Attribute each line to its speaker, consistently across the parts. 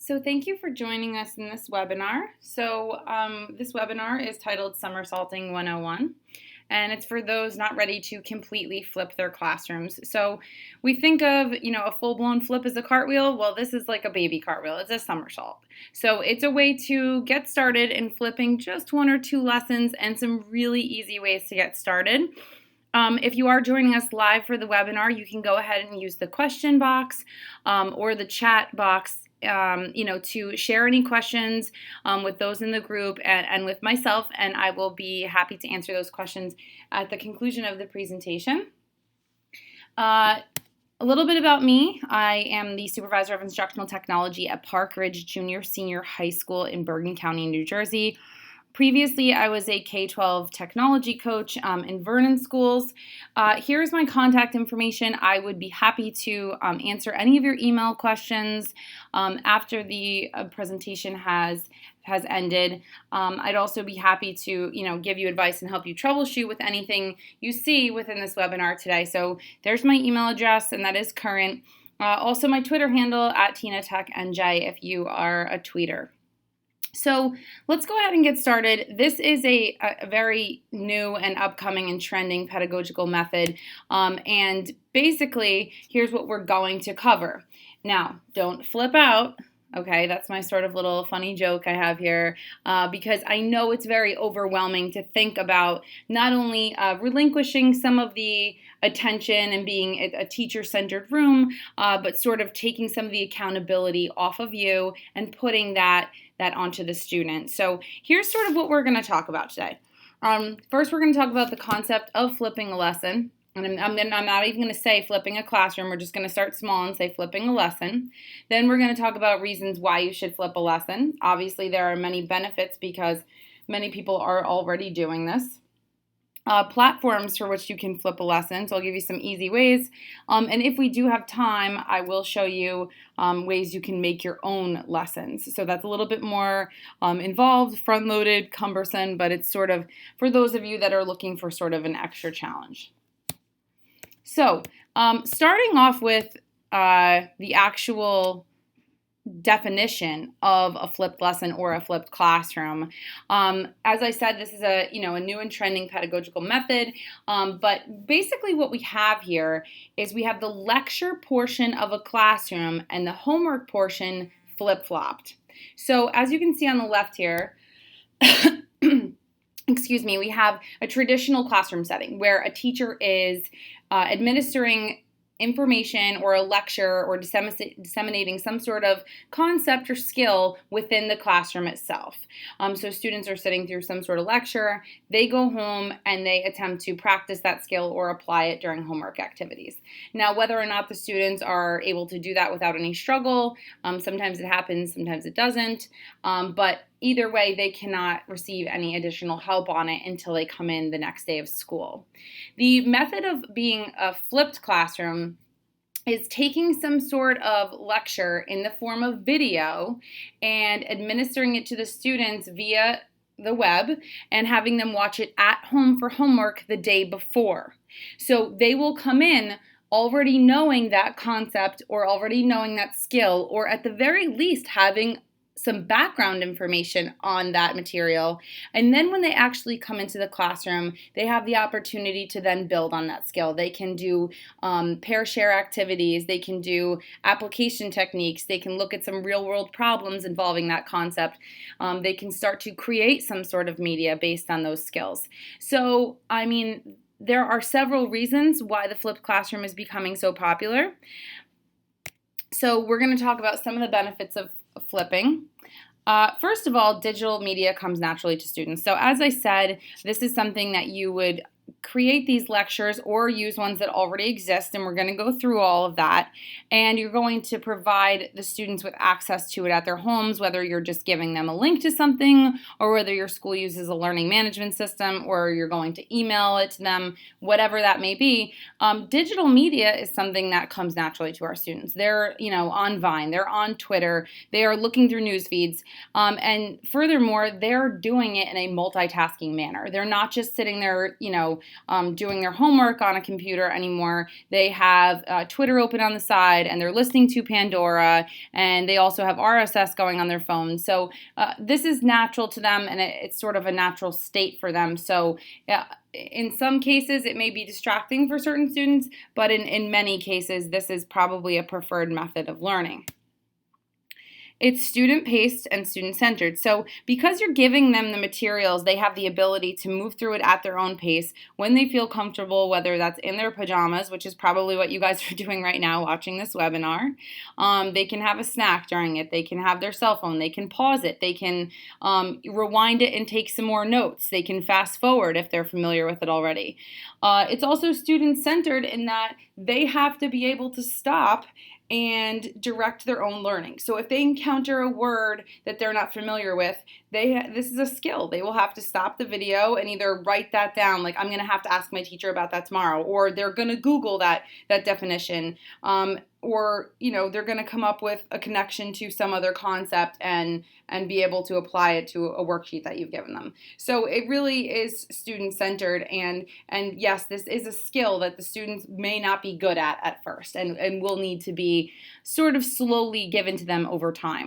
Speaker 1: So thank you for joining us in this webinar. This webinar is titled Somersulting 101, and it's for those not ready to completely flip their classrooms. So we think of, a full-blown flip as a cartwheel. Well, this is like a baby cartwheel. It's a somersault. So it's a way to get started in flipping just one or two lessons and some really easy ways to get started. If you are joining us live for the webinar, you can go ahead and use the question box or the chat box to share any questions with those in the group and with myself, and I will be happy to answer those questions at the conclusion of the presentation. A little bit about me. I am the Supervisor of Instructional Technology at Park Ridge Junior Senior High School in Bergen County, New Jersey. Previously, I was a K-12 technology coach in Vernon schools. Here's my contact information. I would be happy to answer any of your email questions after the presentation has ended. I'd also be happy to give you advice and help you troubleshoot with anything you see within this webinar today. So there's my email address, and that is current. Also my Twitter handle at TinaTechNJ if you are a tweeter. So let's go ahead and get started. This is a very new and upcoming and trending pedagogical method. And basically, here's what we're going to cover. Now, don't flip out. Okay, that's my sort of little funny joke I have here because I know it's very overwhelming to think about not only relinquishing some of the attention and being a teacher-centered room, but sort of taking some of the accountability off of you and putting that onto the student. So here's sort of what we're going to talk about today. First, we're going to talk about the concept of flipping a lesson. And I'm not even going to say flipping a classroom. We're just going to start small and say flipping a lesson. Then we're going to talk about reasons why you should flip a lesson. Obviously, there are many benefits because many people are already doing this. Platforms for which you can flip a lesson. So I'll give you some easy ways. And if we do have time, I will show you ways you can make your own lessons. So that's a little bit more involved, front-loaded, cumbersome, but it's sort of for those of you that are looking for sort of an extra challenge. So starting off with the actual definition of a flipped lesson or a flipped classroom. As I said, this is a new and trending pedagogical method, but basically what we have here is we have the lecture portion of a classroom and the homework portion flip-flopped. So as you can see on the left here, excuse me, we have a traditional classroom setting where a teacher is administering information or a lecture or disseminating some sort of concept or skill within the classroom itself. So students are sitting through some sort of lecture, they go home and they attempt to practice that skill or apply it during homework activities. Now, whether or not the students are able to do that without any struggle, sometimes it happens, sometimes it doesn't, but either way, they cannot receive any additional help on it until they come in the next day of school. The method of being a flipped classroom is taking some sort of lecture in the form of video and administering it to the students via the web and having them watch it at home for homework the day before. So they will come in already knowing that concept or already knowing that skill, or at the very least having some background information on that material. And then when they actually come into the classroom, they have the opportunity to then build on that skill. They can do pair share activities, they can do application techniques, they can look at some real world problems involving that concept. They can start to create some sort of media based on those skills. So, I mean, there are several reasons why the flipped classroom is becoming so popular. So we're going to talk about some of the benefits of flipping. First of all, digital media comes naturally to students. So as I said, this is something that you would create these lectures or use ones that already exist, and we're going to go through all of that, and you're going to provide the students with access to it at their homes, whether you're just giving them a link to something or whether your school uses a learning management system or you're going to email it to them, whatever that may be. Digital media is something that comes naturally to our students. They're on Vine, they're on Twitter, they are looking through news feeds, and furthermore, they're doing it in a multitasking manner. They're not just sitting there doing their homework on a computer anymore. They have Twitter open on the side, and they're listening to Pandora, and they also have RSS going on their phone. So this is natural to them, and it's sort of a natural state for them. So in some cases, it may be distracting for certain students, but in many cases, this is probably a preferred method of learning. It's student-paced and student-centered. So because you're giving them the materials, they have the ability to move through it at their own pace when they feel comfortable, whether that's in their pajamas, which is probably what you guys are doing right now watching this webinar. They can have a snack during it. They can have their cell phone. They can pause it. They can rewind it and take some more notes. They can fast forward if they're familiar with it already. It's also student-centered in that they have to be able to stop and direct their own learning. So if they encounter a word that they're not familiar with, this is a skill. They will have to stop the video and either write that down, like I'm going to have to ask my teacher about that tomorrow, or they're going to Google that definition, or they're going to come up with a connection to some other concept and be able to apply it to a worksheet that you've given them. So it really is student-centered, and yes, this is a skill that the students may not be good at first and will need to be sort of slowly given to them over time.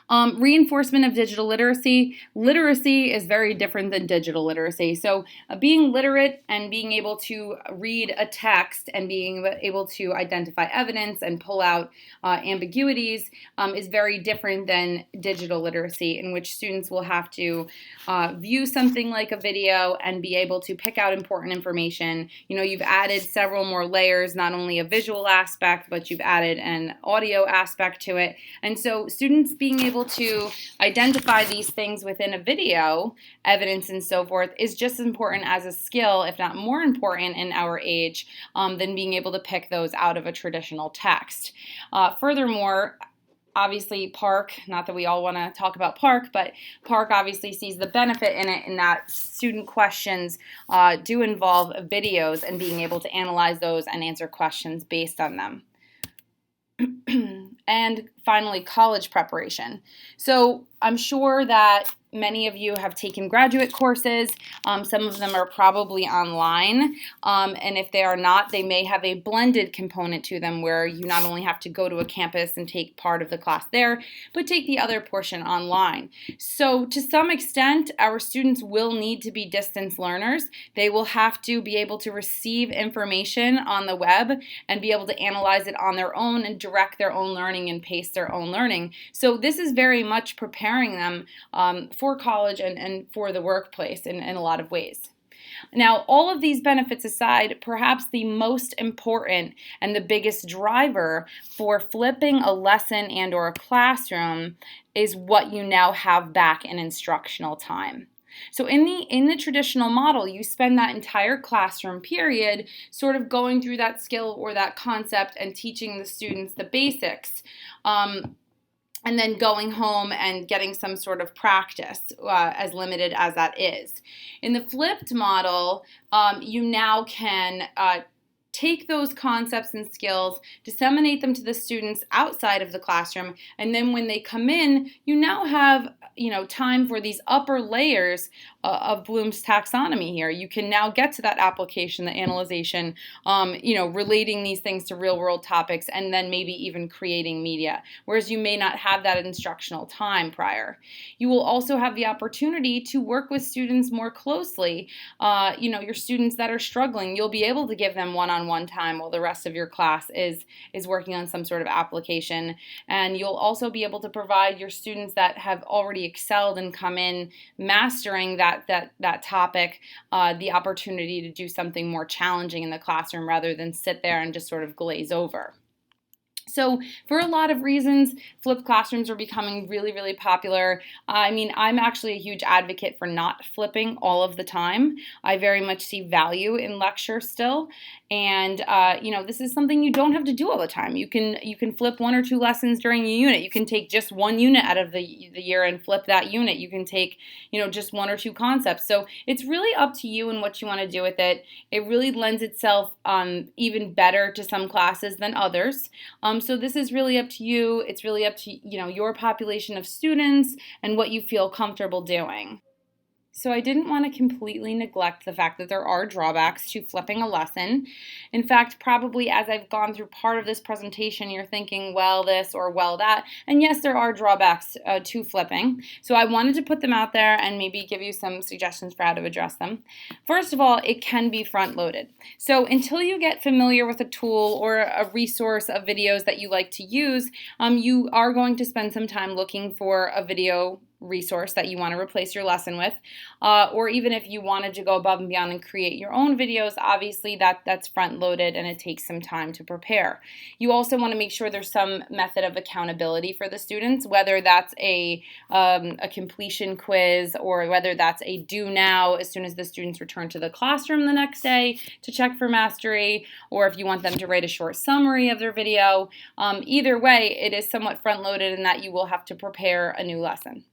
Speaker 1: Reinforcement of digital literacy. Literacy is very different than digital literacy. So being literate and being able to read a text and being able to identify evidence and pull out ambiguities is very different than digital literacy, in which students will have to view something like a video and be able to pick out important information. You've added several more layers, not only a visual aspect, but you've added an audio aspect to it. And so students being able to identify these things within a video, evidence and so forth, is just as important as a skill, if not more important in our age, than being able to pick those out of a traditional text. Furthermore, obviously PARCC, not that we all want to talk about PARCC, but PARCC obviously sees the benefit in it in that student questions do involve videos and being able to analyze those and answer questions based on them. And finally, college preparation. So I'm sure that many of you have taken graduate courses. Some of them are probably online, and if they are not, they may have a blended component to them where you not only have to go to a campus and take part of the class there, but take the other portion online. So to some extent, our students will need to be distance learners. They will have to be able to receive information on the web and be able to analyze it on their own and direct their own learning and pace their own learning. So this is very much preparing them for college and for the workplace in a lot of ways. Now, all of these benefits aside, perhaps the most important and the biggest driver for flipping a lesson and or a classroom is what you now have back in instructional time. So in the traditional model, you spend that entire classroom period sort of going through that skill or that concept and teaching the students the basics. And then going home and getting some sort of practice, as limited as that is. In the flipped model, you now can take those concepts and skills, disseminate them to the students outside of the classroom, and then when they come in, you now have time for these upper layers of Bloom's taxonomy here. You can now get to that application, the analyzation, relating these things to real-world topics, and then maybe even creating media, whereas you may not have that instructional time prior. You will also have the opportunity to work with students more closely. Your students that are struggling, you'll be able to give them one-on-one time while the rest of your class is working on some sort of application, and you'll also be able to provide your students that have already excelled and come in mastering that topic the opportunity to do something more challenging in the classroom rather than sit there and just sort of glaze over. So for a lot of reasons, flipped classrooms are becoming really, really popular. I'm actually a huge advocate for not flipping all of the time. I very much see value in lecture still. And, this is something you don't have to do all the time. You can flip 1 or 2 lessons during a unit. You can take just 1 unit out of the year and flip that unit. You can take, just 1 or 2 concepts. So it's really up to you and what you want to do with it. It really lends itself even better to some classes than others. So this is really up to you. It's really up to, your population of students and what you feel comfortable doing. So I didn't want to completely neglect the fact that there are drawbacks to flipping a lesson. In fact, probably as I've gone through part of this presentation, you're thinking, well, this or well, that. And yes, there are drawbacks to flipping. So I wanted to put them out there and maybe give you some suggestions for how to address them. First of all, it can be front-loaded. So until you get familiar with a tool or a resource of videos that you like to use, you are going to spend some time looking for a video resource that you want to replace your lesson with, or even if you wanted to go above and beyond and create your own videos, obviously that's front loaded and it takes some time to prepare. You also want to make sure there's some method of accountability for the students, whether that's a completion quiz or whether that's a do now as soon as the students return to the classroom the next day to check for mastery, or if you want them to write a short summary of their video. Either way, it is somewhat front loaded in that you will have to prepare a new lesson.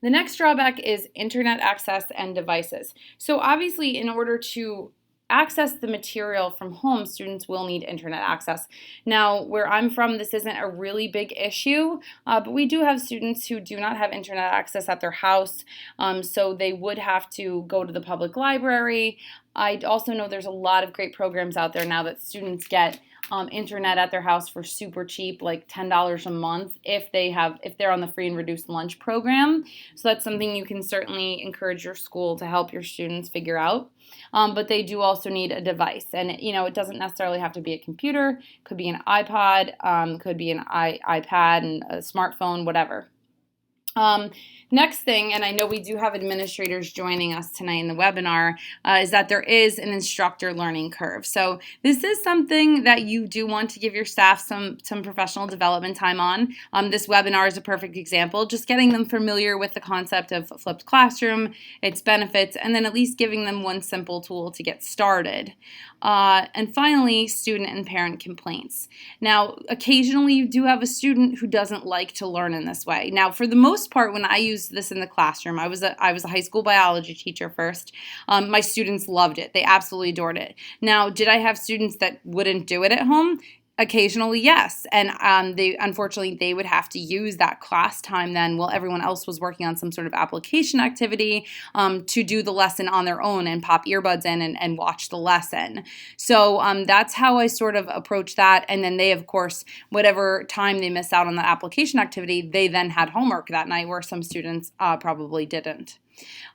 Speaker 1: The next drawback is internet access and devices. So obviously, in order to access the material from home, students will need internet access. Now, where I'm from, this isn't a really big issue, but we do have students who do not have internet access at their house, so they would have to go to the public library. I also know there's a lot of great programs out there now that students get internet at their house for super cheap, like $10 a month if they're on the free and reduced lunch program. So that's something you can certainly encourage your school to help your students figure out. But they do also need a device, and it doesn't necessarily have to be a computer. It could be an iPod, could be an iPad, and a smartphone, whatever. Next thing, and I know we do have administrators joining us tonight in the webinar, is that there is an instructor learning curve. So this is something that you do want to give your staff some professional development time on. This webinar is a perfect example, just getting them familiar with the concept of flipped classroom, its benefits, and then at least giving them one simple tool to get started. And finally, student and parent complaints. Now, occasionally you do have a student who doesn't like to learn in this way. Now, for the most part, when I used this in the classroom, I was a high school biology teacher first. My students loved it. They absolutely adored it. Now, did I have students that wouldn't do it at home? Occasionally, yes, and unfortunately they would have to use that class time then while everyone else was working on some sort of application activity to do the lesson on their own and pop earbuds in and watch the lesson. So that's how I sort of approach that, and then they, of course, whatever time they missed out on the application activity, they then had homework that night where some students probably didn't.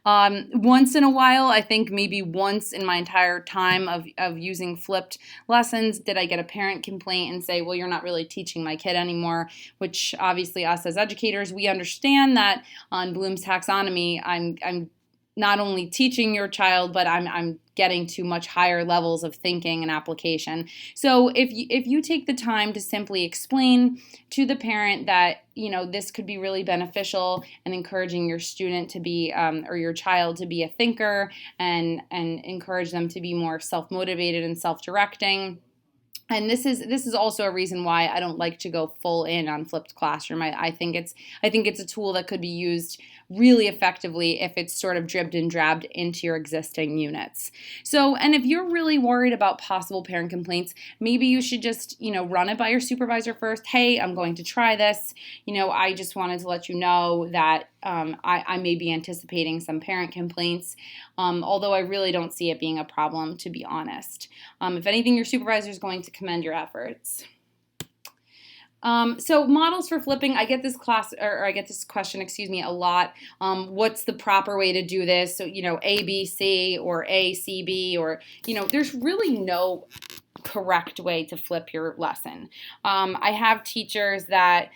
Speaker 1: Once in a while, I think maybe once in my entire time of using flipped lessons, did I get a parent complaint and say, well, you're not really teaching my kid anymore, which obviously us as educators, we understand that on Bloom's taxonomy, I'm not only teaching your child, but I'm getting to much higher levels of thinking and application. So if you take the time to simply explain to the parent that this could be really beneficial and encouraging your student to be or your child to be a thinker and encourage them to be more self-motivated and self-directing. And this is also a reason why I don't like to go full in on flipped classroom. I think it's a tool that could be used really effectively if it's sort of dribbed and drabbed into your existing units. So, and if you're really worried about possible parent complaints, maybe you should just, run it by your supervisor first. Hey, I'm going to try this. I just wanted to let you know that I may be anticipating some parent complaints, although I really don't see it being a problem, to be honest. If anything, your supervisor is going to commend your efforts. So models for flipping, I get this question, a lot. What's the proper way to do this? So, A, B, C, or A, C, B, or, there's really no correct way to flip your lesson. I have teachers that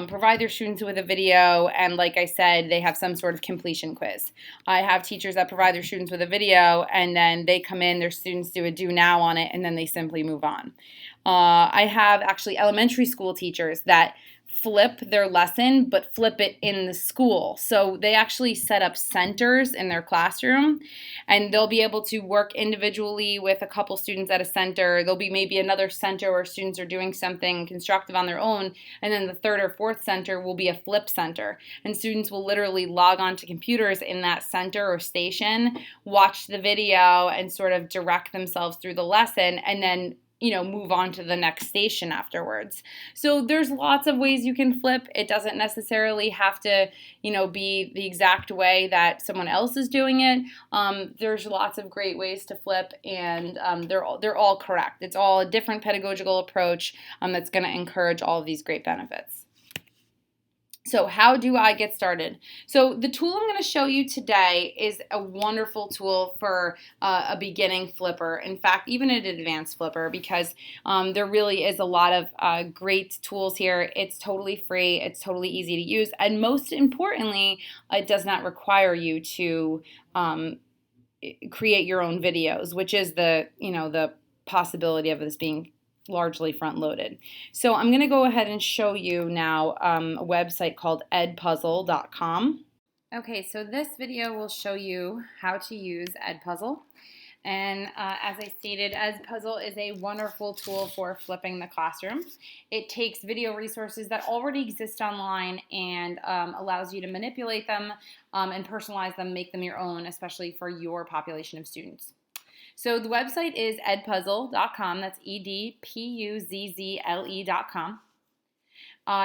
Speaker 1: provide their students with a video, and like I said, they have some sort of completion quiz. I have teachers that provide their students with a video, and then they come in, their students do a do now on it, and then they simply move on. I have actually elementary school teachers that flip their lesson, but flip it in the school. So they actually set up centers in their classroom, and they'll be able to work individually with a couple students at a center. There'll be maybe another center where students are doing something constructive on their own, and then the third or fourth center will be a flip center. And students will literally log on to computers in that center or station, watch the video, and sort of direct themselves through the lesson, and then move on to the next station afterwards. So there's lots of ways you can flip. It doesn't necessarily have to, be the exact way that someone else is doing it. There's lots of great ways to flip, and they're all correct. It's all a different pedagogical approach that's going to encourage all of these great benefits. So how do I get started? So the tool I'm going to show you today is a wonderful tool for a beginning flipper. In fact, even an advanced flipper, because there really is a lot of great tools here. It's totally free. It's totally easy to use. And most importantly, it does not require you to create your own videos, which is the possibility of this being largely front-loaded. So I'm going to go ahead and show you now a website called EdPuzzle.com. Okay, so this video will show you how to use EdPuzzle. And as I stated, EdPuzzle is a wonderful tool for flipping the classroom. It takes video resources that already exist online and allows you to manipulate them and personalize them, make them your own, especially for your population of students. So the website is edpuzzle.com. That's EdPuzzle.com.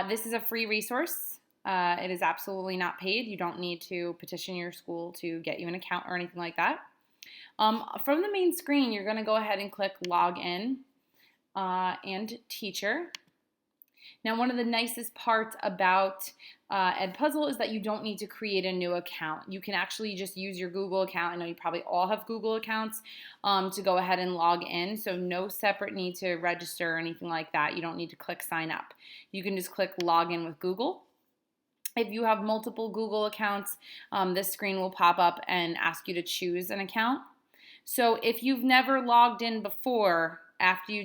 Speaker 1: This is a free resource. It is absolutely not paid. You don't need to petition your school to get you an account or anything like that. From the main screen, you're going to go ahead and click Login and Teacher. Now, one of the nicest parts about EdPuzzle is that you don't need to create a new account. You can actually just use your Google account. I know you probably all have Google accounts to go ahead and log in. So no separate need to register or anything like that. You don't need to click sign up. You can just click login with Google. If you have multiple Google accounts, this screen will pop up and ask you to choose an account. So if you've never logged in before, after you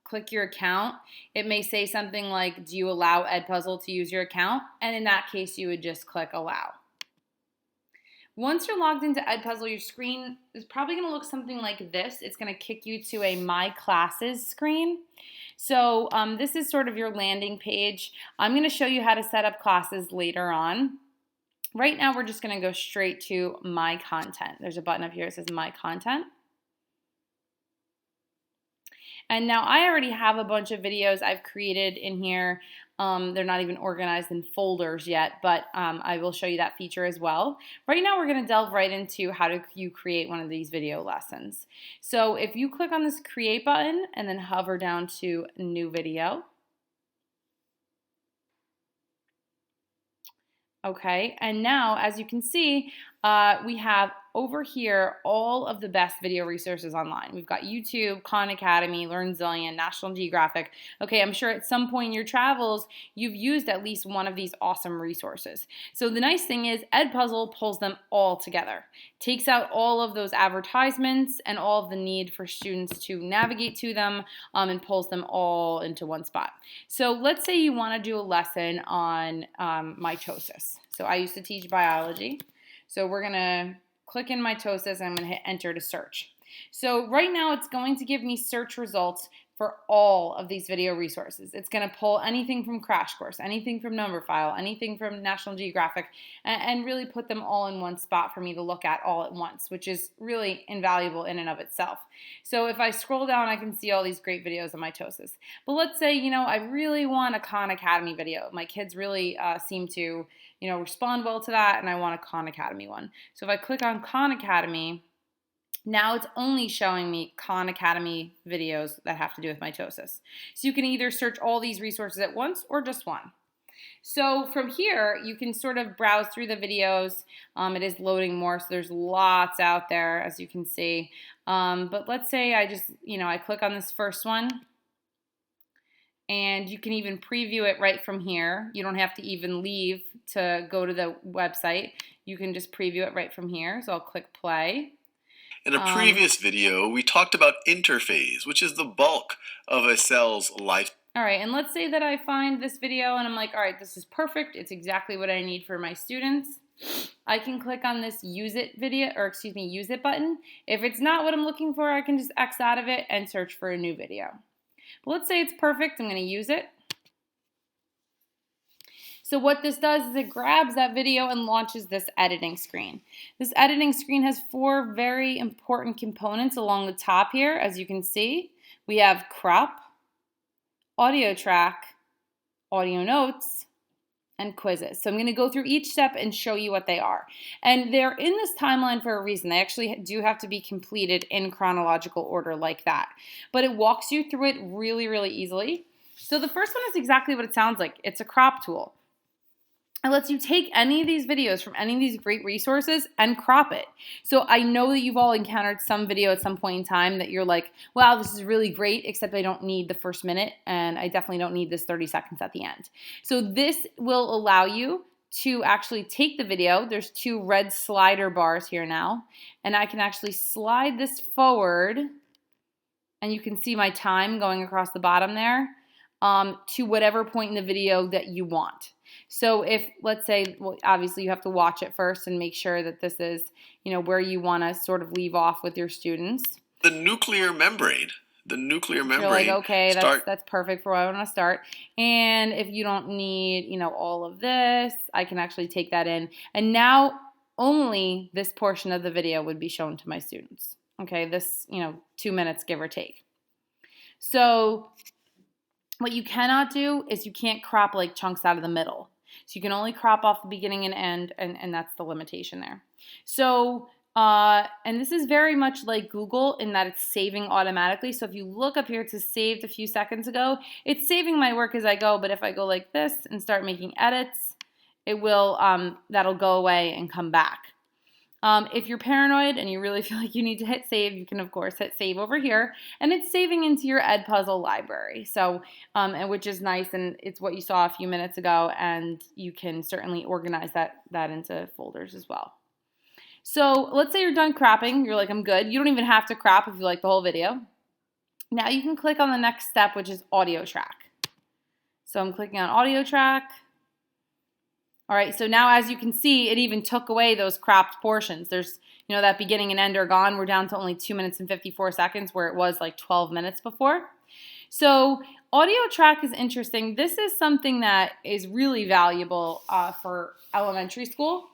Speaker 1: click your account, it may say something like, do you allow EdPuzzle to use your account? And in that case, you would just click allow. Once you're logged into EdPuzzle, your screen is probably going to look something like this. It's going to kick you to a My Classes screen. So this is sort of your landing page. I'm going to show you how to set up classes later on. Right now, we're just going to go straight to My Content. There's a button up here that says My Content. And now I already have a bunch of videos I've created in here. They're not even organized in folders yet, but I will show you that feature as well. Right now we're going to delve right into how you create one of these video lessons. So if you click on this Create button and then hover down to New Video. Okay, and now as you can see, we have over here all of the best video resources online. We've got YouTube, Khan Academy, LearnZillion, National Geographic. Okay, I'm sure at some point in your travels, you've used at least one of these awesome resources. So the nice thing is EdPuzzle pulls them all together, takes out all of those advertisements and all of the need for students to navigate to them and pulls them all into one spot. So let's say you want to do a lesson on mitosis. So I used to teach biology. So we're going to click in mitosis and I'm going to hit enter to search. So right now it's going to give me search results for all of these video resources. It's going to pull anything from Crash Course, anything from Numberphile, anything from National Geographic, and really put them all in one spot for me to look at all at once, which is really invaluable in and of itself. So if I scroll down, I can see all these great videos on mitosis. But let's say, I really want a Khan Academy video. My kids really seem to, respond well to that, and I want a Khan Academy one. So if I click on Khan Academy, now it's only showing me Khan Academy videos that have to do with mitosis. So you can either search all these resources at once or just one. So from here, you can sort of browse through the videos. It is loading more, so there's lots out there, as you can see. But let's say I just, I click on this first one. And you can even preview it right from here. You don't have to even leave to go to the website. You can just preview it right from here. So I'll click play.
Speaker 2: In a previous video, we talked about interphase, which is the bulk of a cell's life.
Speaker 1: All right, and let's say that I find this video and I'm like, all right, this is perfect. It's exactly what I need for my students. I can click on this use it button. If it's not what I'm looking for, I can just X out of it and search for a new video. But let's say it's perfect. I'm going to use it. So what this does is it grabs that video and launches this editing screen. This editing screen has 4 very important components along the top here, as you can see. We have crop, audio track, audio notes, and quizzes. So I'm going to go through each step and show you what they are. And they're in this timeline for a reason. They actually do have to be completed in chronological order like that. But it walks you through it really, really easily. So the first one is exactly what it sounds like. It's a crop tool. It lets you take any of these videos from any of these great resources and crop it. So I know that you've all encountered some video at some point in time that you're like, wow, this is really great, except I don't need the first minute, and I definitely don't need this 30 seconds at the end. So this will allow you to actually take the video. There's 2 red slider bars here now, and I can actually slide this forward, and you can see my time going across the bottom there, to whatever point in the video that you want. So if, let's say, well, obviously you have to watch it first and make sure that this is, where you want to sort of leave off with your students.
Speaker 2: The nuclear membrane.
Speaker 1: You're like, okay, that's perfect for where I want to start. And if you don't need, all of this, I can actually take that in. And now only this portion of the video would be shown to my students. Okay, this, 2 minutes, give or take. So what you cannot do is you can't crop like chunks out of the middle. So you can only crop off the beginning and end, and that's the limitation there. So, and this is very much like Google in that it's saving automatically. So if you look up here, it says saved a few seconds ago. It's saving my work as I go, but if I go like this and start making edits, it will, that'll go away and come back. If you're paranoid and you really feel like you need to hit save, you can of course hit save over here, and it's saving into your EdPuzzle library. So, and which is nice, and it's what you saw a few minutes ago, and you can certainly organize that into folders as well. So let's say you're done cropping. You're like, I'm good. You don't even have to crop if you like the whole video. Now you can click on the next step, which is audio track. So I'm clicking on audio track. All right, so now as you can see, it even took away those cropped portions. There's, that beginning and end are gone. We're down to only 2 minutes and 54 seconds where it was like 12 minutes before. So audio track is interesting. This is something that is really valuable for elementary school.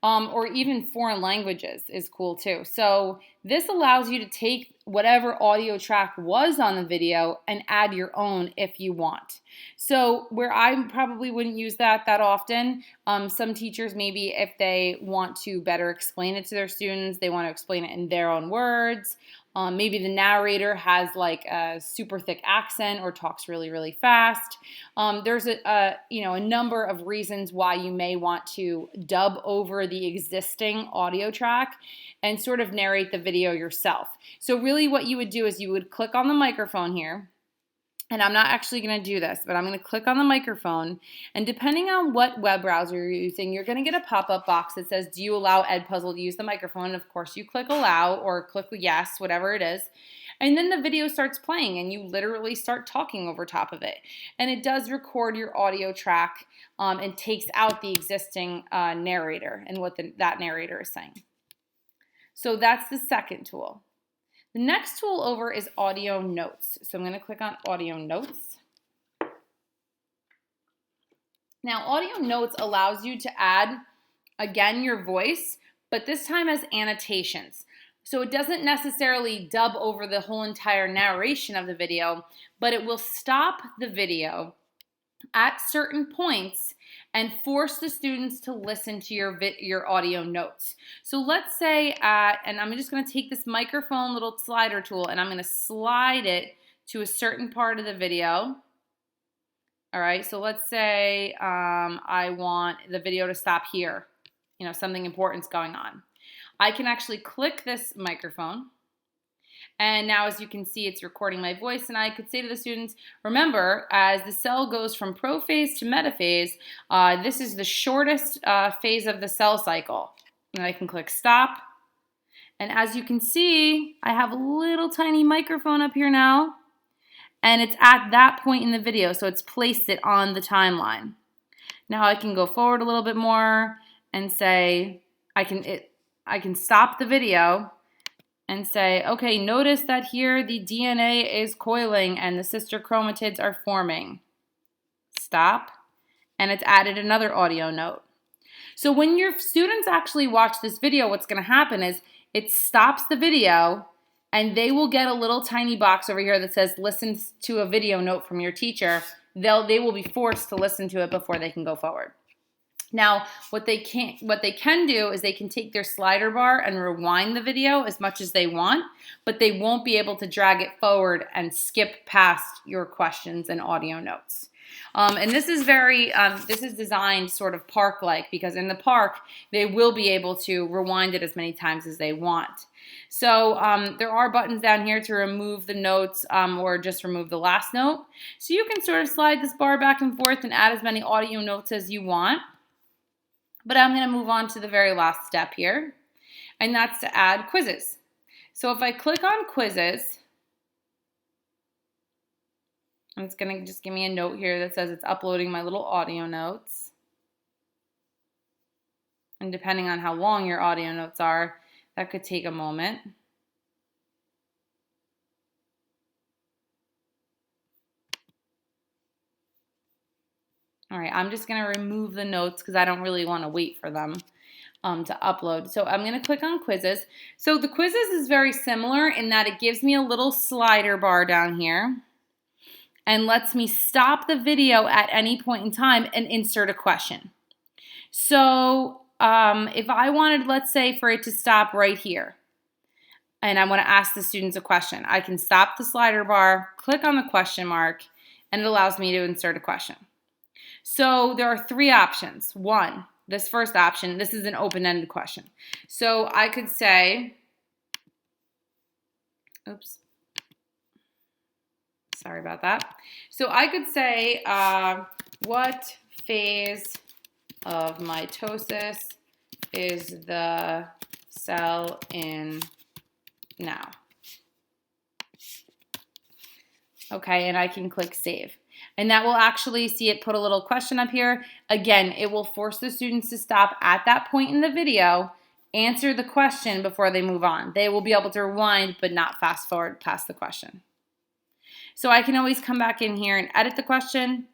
Speaker 1: Or even foreign languages is cool too. So this allows you to take whatever audio track was on the video and add your own if you want. So where I probably wouldn't use that often, some teachers maybe if they want to better explain it to their students, they want to explain it in their own words. Maybe the narrator has like a super thick accent or talks really, really fast. There's a number of reasons why you may want to dub over the existing audio track and sort of narrate the video yourself. So really what you would do is you would click on the microphone here. And I'm not actually going to do this, but I'm going to click on the microphone, and depending on what web browser you're using, you're going to get a pop-up box that says, do you allow EdPuzzle to use the microphone? And of course, you click allow or click yes, whatever it is, and then the video starts playing, and you literally start talking over top of it. And it does record your audio track and takes out the existing narrator and what that narrator is saying. So that's the second tool. The next tool over is audio notes. So I'm going to click on audio notes. Now audio notes allows you to add, again, your voice, but this time as annotations. So it doesn't necessarily dub over the whole entire narration of the video, but it will stop the video at certain points and force the students to listen to your audio notes. So let's say and I'm just going to take this microphone little slider tool and I'm going to slide it to a certain part of the video. All right, so let's say I want the video to stop here. Something important's going on. I can actually click this microphone. And now as you can see, it's recording my voice, and I could say to the students, remember, as the cell goes from prophase to metaphase, this is the shortest phase of the cell cycle. And I can click stop. And as you can see, I have a little tiny microphone up here now, and it's at that point in the video, so it's placed it on the timeline. Now I can go forward a little bit more and say, I can stop the video and say, okay, notice that here the DNA is coiling and the sister chromatids are forming. Stop. And it's added another audio note. So when your students actually watch this video, what's going to happen is it stops the video and they will get a little tiny box over here that says listen to a video note from your teacher. They will be forced to listen to it before they can go forward. Now, what they can do is they can take their slider bar and rewind the video as much as they want, but they won't be able to drag it forward and skip past your questions and audio notes. And this is this is designed sort of park-like, because in the park, they will be able to rewind it as many times as they want. So there are buttons down here to remove the notes or just remove the last note. So you can sort of slide this bar back and forth and add as many audio notes as you want. But I'm going to move on to the very last step here, and that's to add quizzes. So if I click on quizzes, and it's going to just give me a note here that says it's uploading my little audio notes. And depending on how long your audio notes are, that could take a moment. All right, I'm just going to remove the notes because I don't really want to wait for them to upload. So I'm going to click on quizzes. So the quizzes is very similar in that it gives me a little slider bar down here and lets me stop the video at any point in time and insert a question. So if I wanted, let's say, for it to stop right here, and I want to ask the students a question, I can stop the slider bar, click on the question mark, and it allows me to insert a question. So there are three options. One, this first option, this is an open-ended question. So I could say, oops, sorry about that. So I could say, what phase of mitosis is the cell in now? Okay, and I can click save. And that will actually see it put a little question up here. Again, it will force the students to stop at that point in the video, answer the question before they move on. They will be able to rewind but not fast forward past the question. So I can always come back in here and edit the question.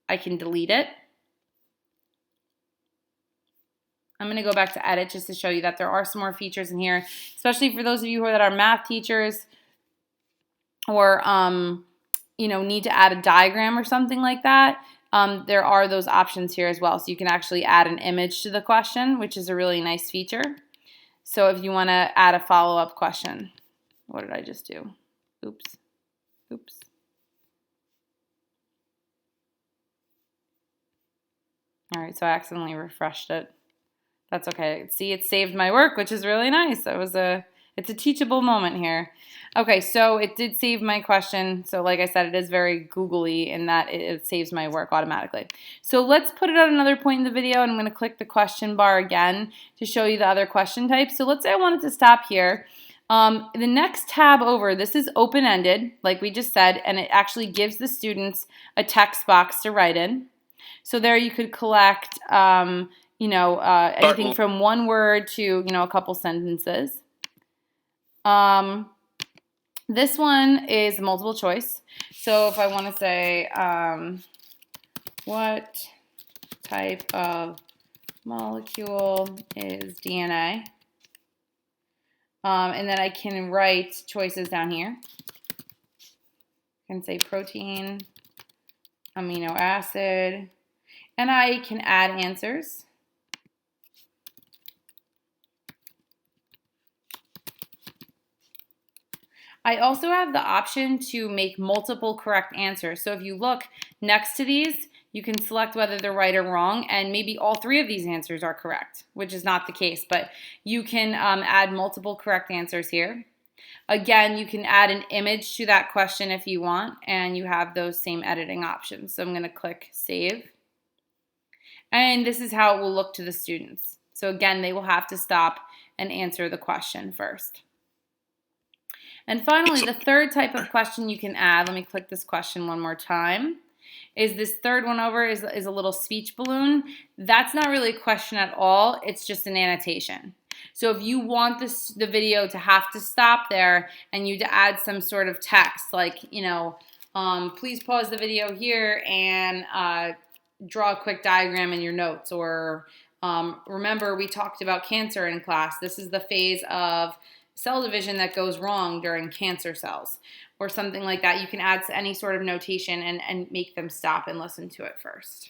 Speaker 1: I can delete it. I'm going to go back to edit just to show you that there are some more features in here, especially for those of you that are math teachers or need to add a diagram or something like that. There are those options here as well. So you can actually add an image to the question, which is a really nice feature. So if you want to add a follow-up question, what did I just do? Oops. All right, so I accidentally refreshed it. That's okay. See, it saved my work, which is really nice. It's a teachable moment here. Okay, so it did save my question. So like I said, it is very googly in that it saves my work automatically. So let's put it at another point in the video, and I'm going to click the question bar again to show you the other question types. So let's say I wanted to stop here. The next tab over, this is open-ended, like we just said, and it actually gives the students a text box to write in. So there you could collect anything from one word to, a couple sentences. This one is multiple choice. So if I want to say, what type of molecule is DNA? And then I can write choices down here. I can say protein, amino acid, and I can add answers. I also have the option to make multiple correct answers. So if you look next to these, you can select whether they're right or wrong, and maybe all three of these answers are correct, which is not the case, but you can add multiple correct answers here. Again, you can add an image to that question if you want, and you have those same editing options. So I'm going to click Save. And this is how it will look to the students. So again, they will have to stop and answer the question first. And finally, the third type of question you can add, let me click this question one more time, is this third one over is a little speech balloon. That's not really a question at all. It's just an annotation. So if you want the video to have to stop there and you to add some sort of text like, please pause the video here and draw a quick diagram in your notes, or remember we talked about cancer in class. This is the phase of cell division that goes wrong during cancer cells or something like that. You can add any sort of notation and make them stop and listen to it first.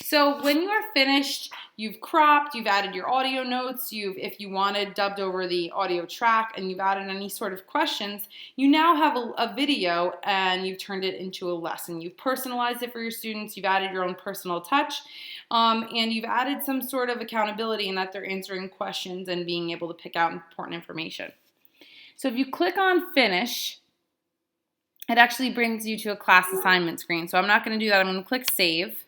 Speaker 1: So when you are finished, you've cropped, you've added your audio notes, if you wanted, dubbed over the audio track, and you've added any sort of questions, you now have a video and you've turned it into a lesson. You've personalized it for your students, you've added your own personal touch, and you've added some sort of accountability in that they're answering questions and being able to pick out important information. So if you click on Finish, it actually brings you to a class assignment screen. So I'm not going to do that. I'm going to click Save.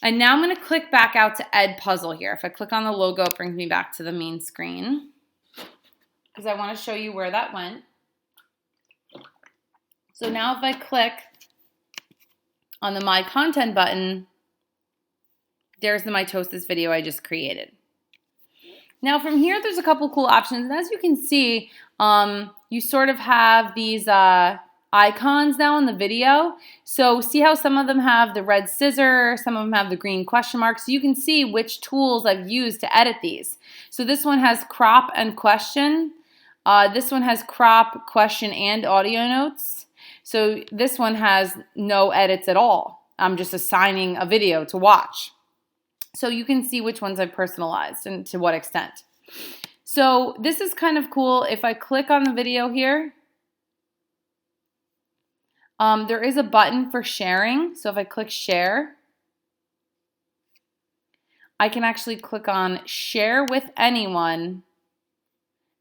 Speaker 1: And now I'm going to click back out to EdPuzzle here. If I click on the logo, it brings me back to the main screen because I want to show you where that went. So now if I click on the My Content button, there's the mitosis video I just created. Now from here, there's a couple cool options. And as you can see, you sort of have these icons now in the video. So see how some of them have the red scissor, some of them have the green question mark. So you can see which tools I've used to edit these. So this one has crop and question. This one has crop, question, and audio notes. So this one has no edits at all. I'm just assigning a video to watch. So you can see which ones I've personalized and to what extent. So this is kind of cool. If I click on the video here, there is a button for sharing. So if I click share, I can actually click on share with anyone.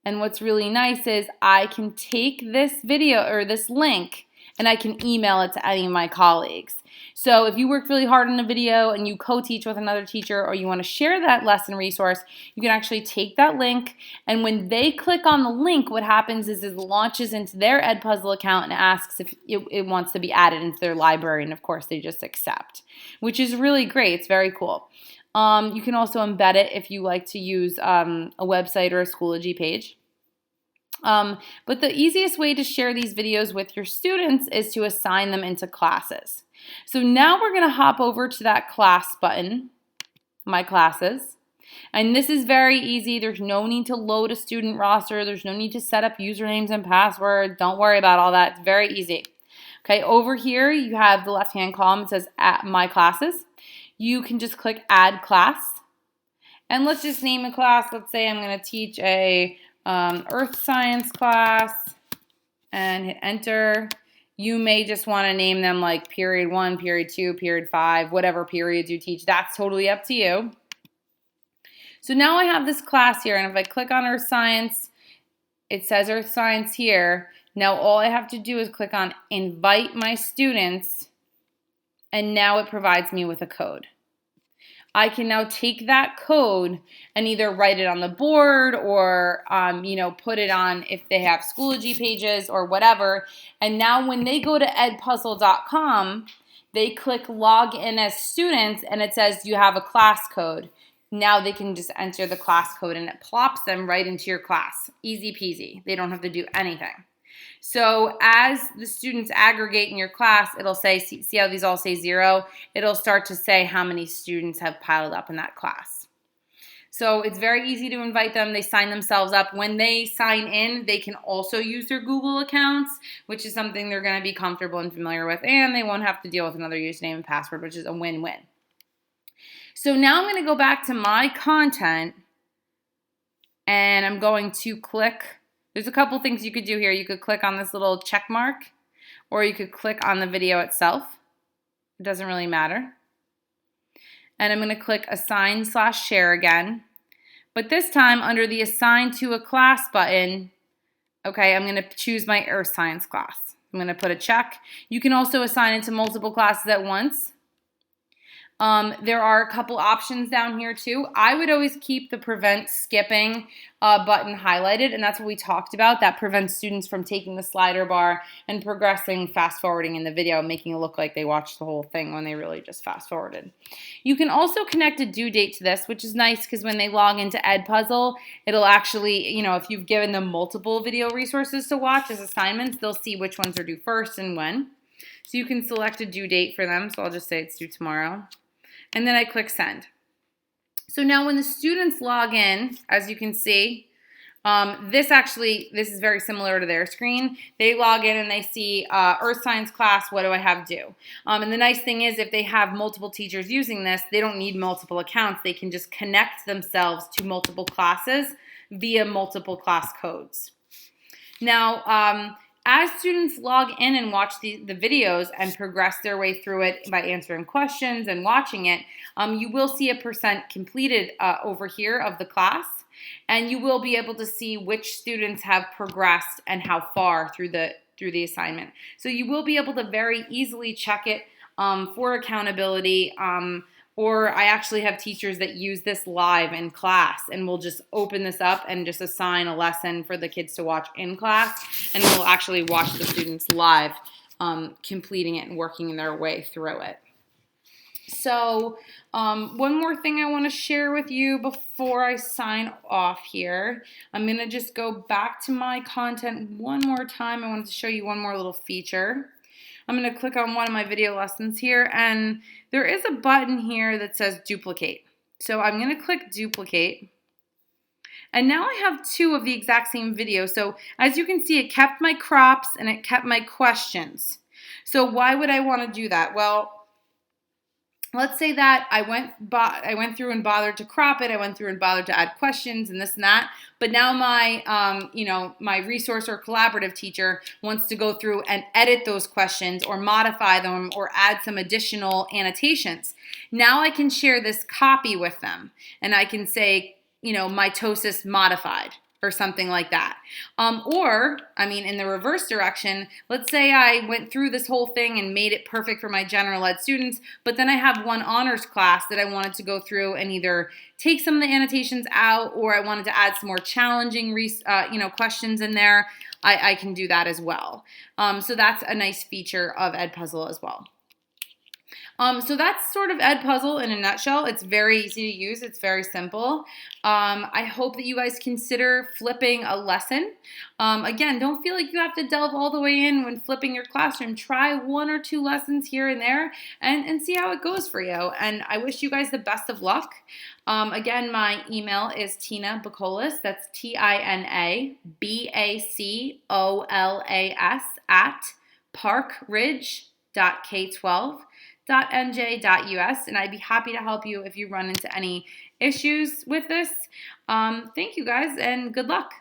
Speaker 1: And what's really nice is I can take this video or this link and I can email it to any of my colleagues. So if you worked really hard on a video and you co-teach with another teacher or you want to share that lesson resource, you can actually take that link, and when they click on the link, what happens is it launches into their EdPuzzle account and asks if it wants to be added into their library, and of course they just accept, which is really great. It's very cool. You can also embed it if you like to use a website or a Schoology page. But the easiest way to share these videos with your students is to assign them into classes. So now we're going to hop over to that class button, My Classes. And this is very easy. There's no need to load a student roster. There's no need to set up usernames and passwords. Don't worry about all that. It's very easy. Okay, over here you have the left-hand column. It says My Classes. You can just click Add Class. And let's just name a class. Let's say I'm going to teach a Earth Science class and hit Enter. You may just want to name them like period 1, period 2, period 5, whatever periods you teach. That's totally up to you. So now I have this class here, and if I click on Earth Science, it says Earth Science here. Now all I have to do is click on Invite My Students, and now it provides me with a code. I can now take that code and either write it on the board or, put it on if they have Schoology pages or whatever. And now when they go to edpuzzle.com, they click log in as students and it says you have a class code. Now they can just enter the class code and it plops them right into your class. Easy peasy. They don't have to do anything. So as the students aggregate in your class, it'll say, see how these all say 0? It'll start to say how many students have piled up in that class. So it's very easy to invite them. They sign themselves up. When they sign in, they can also use their Google accounts, which is something they're going to be comfortable and familiar with, and they won't have to deal with another username and password, which is a win-win. So now I'm going to go back to my content, and I'm going to click. There's a couple things you could do here. You could click on this little check mark, or you could click on the video itself. It doesn't really matter. And I'm going to click Assign/Share again. But this time, under the Assign to a Class button, okay, I'm going to choose my Earth Science class. I'm going to put a check. You can also assign it to multiple classes at once. There are a couple options down here too. I would always keep the prevent skipping button highlighted, and that's what we talked about. That prevents students from taking the slider bar and progressing fast forwarding in the video, making it look like they watched the whole thing when they really just fast forwarded. You can also connect a due date to this, which is nice because when they log into EdPuzzle, it'll actually, if you've given them multiple video resources to watch as assignments, they'll see which ones are due first and when. So you can select a due date for them. So I'll just say it's due tomorrow. And then I click send. So now when the students log in, as you can see, This is very similar to their screen. They log in and they see Earth Science class, what do I have due? And the nice thing is if they have multiple teachers using this, they don't need multiple accounts. They can just connect themselves to multiple classes via multiple class codes. Now, as students log in and watch the videos and progress their way through it by answering questions and watching it, you will see a percent completed over here of the class, and you will be able to see which students have progressed and how far through the assignment. So you will be able to very easily check it for accountability. Or I actually have teachers that use this live in class, and we'll just open this up and just assign a lesson for the kids to watch in class, and we'll actually watch the students live completing it and working their way through it. So one more thing I want to share with you before I sign off here. I'm going to just go back to my content one more time. I wanted to show you one more little feature. I'm going to click on one of my video lessons here, and there is a button here that says duplicate. So I'm going to click duplicate. And now I have two of the exact same video. So as you can see, it kept my crops and it kept my questions. So why would I want to do that? Well, let's say that I went through and bothered to crop it. I went through and bothered to add questions and this and that. But now my, my resource or collaborative teacher wants to go through and edit those questions or modify them or add some additional annotations. Now I can share this copy with them, and I can say, mitosis modified, or something like that. In the reverse direction, let's say I went through this whole thing and made it perfect for my general ed students, but then I have one honors class that I wanted to go through and either take some of the annotations out, or I wanted to add some more challenging questions in there. I can do that as well. So that's a nice feature of EdPuzzle as well. So that's sort of EdPuzzle in a nutshell. It's very easy to use. It's very simple. I hope that you guys consider flipping a lesson. Again, don't feel like you have to delve all the way in when flipping your classroom. Try one or two lessons here and there and see how it goes for you. And I wish you guys the best of luck. Again, my email is Tina Bacolas. That's TINABACOLAS @parkridge.k12.nj.us, and I'd be happy to help you if you run into any issues with this. Thank you guys, and good luck.